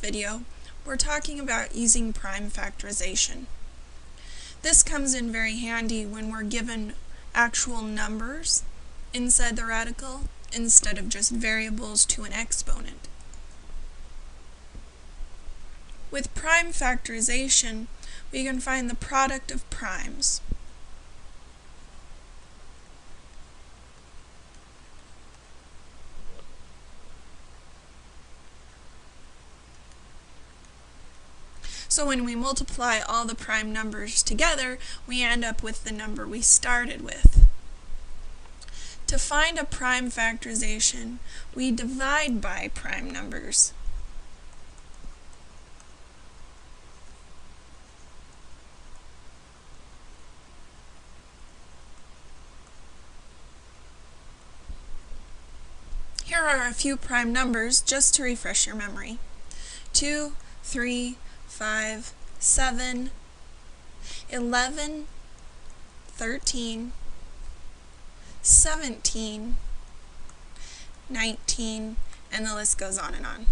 video, we're talking about using prime factorization. This comes in very handy when we're given actual numbers inside the radical instead of just variables to an exponent. With prime factorization, we can find the product of primes. So when we multiply all the prime numbers together, we end up with the number we started with. To find a prime factorization, we divide by prime numbers. Here are a few prime numbers just to refresh your memory. 2, 3, 5, 7, 11, 13, 17, 19, and the list goes on and on.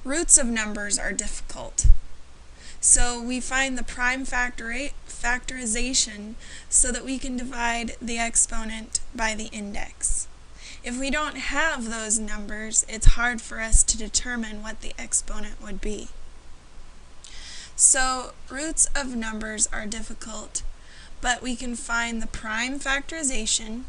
Roots of numbers are difficult. So we find the prime factorization so that we can divide the exponent by the index. If we don't have those numbers, it's hard for us to determine what the exponent would be. So roots of numbers are difficult, but we can find the prime factorization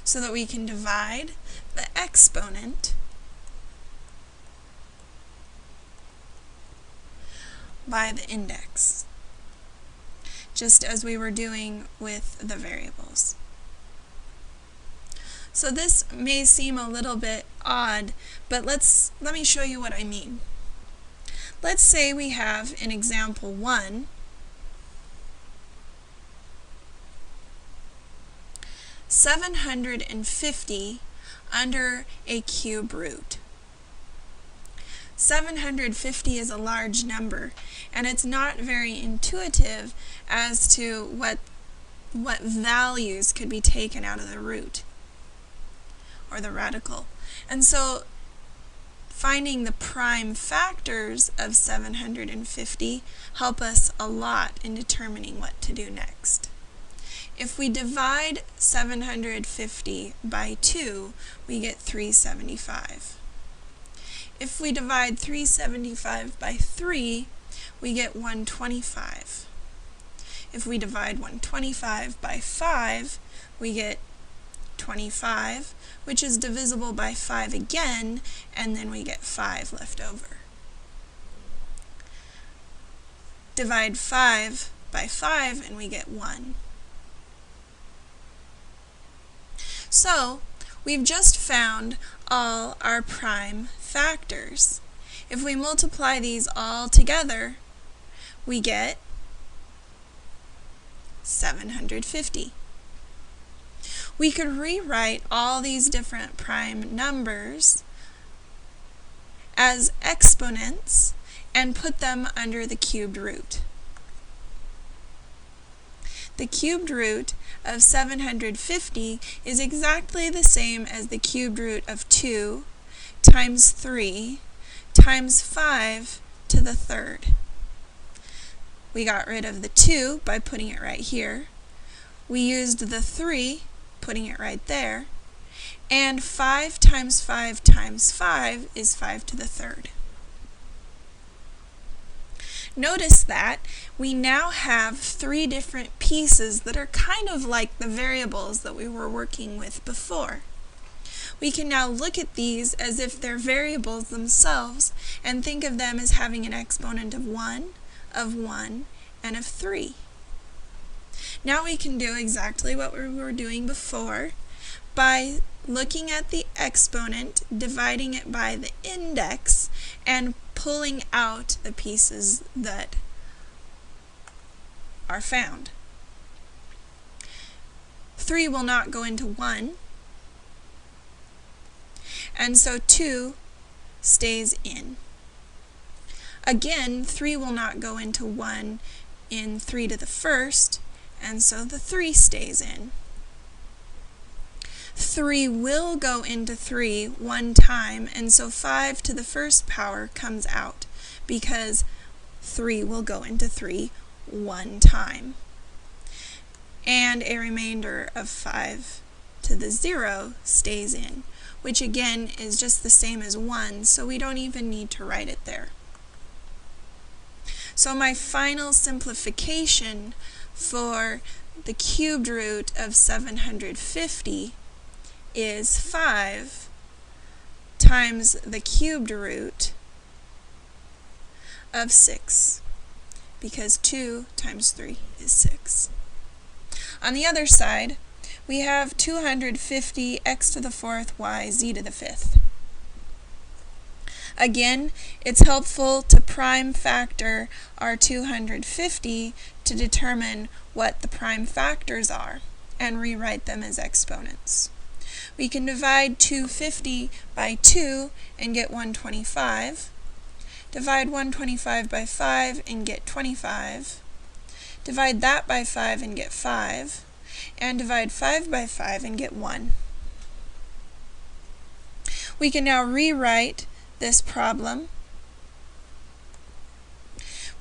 so that we can divide the exponent by the index, just as we were doing with the variables. So this may seem a little bit odd, but let me show you what I mean. Let's say we have in example 1 750 under a cube root. 750 is a large number, and it's not very intuitive as to what values could be taken out of the root or the radical. And so finding the prime factors of 750 help us a lot in determining what to do next. If we divide 750 by 2, we get 375. If we divide 375 by 3, we get 125. If we divide 125 by 5, we get 25, which is divisible by 5 again, and then we get 5 left over. Divide 5 by 5 and we get 1. So, we've just found all our prime factors. If we multiply these all together, we get 750. We could rewrite all these different prime numbers as exponents and put them under the cubed root. The cubed root of 750 is exactly the same as the cubed root of 2 times 3 times 5 to the third. We got rid of the 2 by putting it right here. We used the 3, putting it right there. And 5 times 5 times 5 is 5 to the third. Notice that we now have 3 different pieces that are kind of like the variables that we were working with before. We can now look at these as if they're variables themselves and think of them as having an exponent of 1, and of 3. Now we can do exactly what we were doing before by looking at the exponent, dividing it by the index, and pulling out the pieces that are found. 3 will not go into 1, and so 2 stays in. Again, 3 will not go into 1 in 3 to the first, and so the 3 stays in. 3 will go into 3 one time, and so 5 to the first power comes out, because 3 will go into 3 one time. And a remainder of 5 to the 0 stays in, which again is just the same as 1, so we don't even need to write it there. So my final simplification for the cubed root of 750 is 5 times the cubed root of 6, because 2 times 3 is 6. On the other side, we have 250 x to the 4th y z to the 5th. Again, it's helpful to prime factor our 250 to determine what the prime factors are and rewrite them as exponents. We can divide 250 by 2 and get 125. Divide 125 by 5 and get 25. Divide that by 5 and get 5. And divide 5 by 5 and get 1. We can now rewrite this problem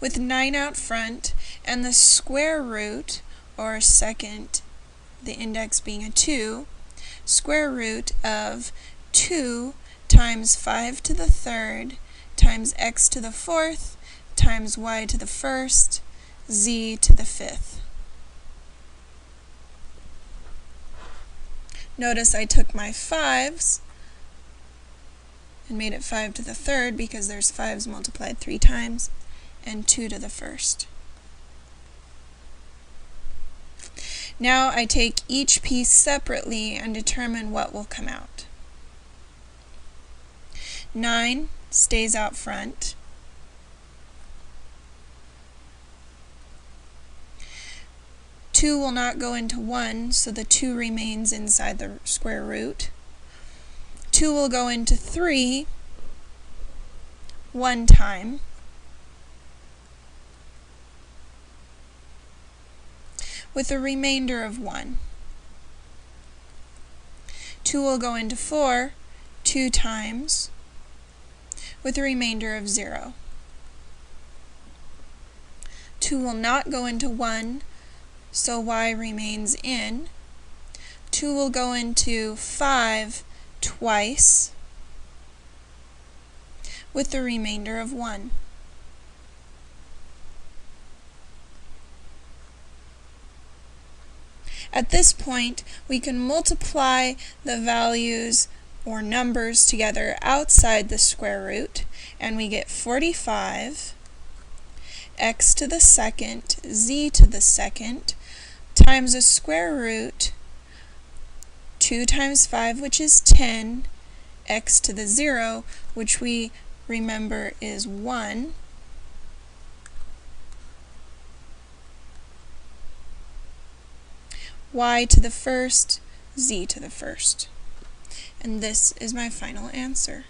with 9 out front and the square root, or second, the index being a 2, square root of 2 times 5 to the 3rd times x to the 4th times y to the 1st, z to the 5th. Notice I took my 5s and made it 5 to the 3rd because there's 5s multiplied 3 times, and 2 to the 1st. Now I take each piece separately and determine what will come out. 9 stays out front. 2 will not go into 1, so the 2 remains inside the square root. 2 will go into 3 one time. With a remainder of 1. 2 will go into 4 2 times, with a remainder of 0. 2 will not go into 1, so y remains in. 2 will go into 5 twice, with the remainder of 1. At this point, we can multiply the values or numbers together outside the square root, and we get 45 x to the 2nd, z to the 2nd, times a square root, 2 times 5, which is 10, x to the 0, which we remember is 1, y to the 1st, z to the 1st. And this is my final answer.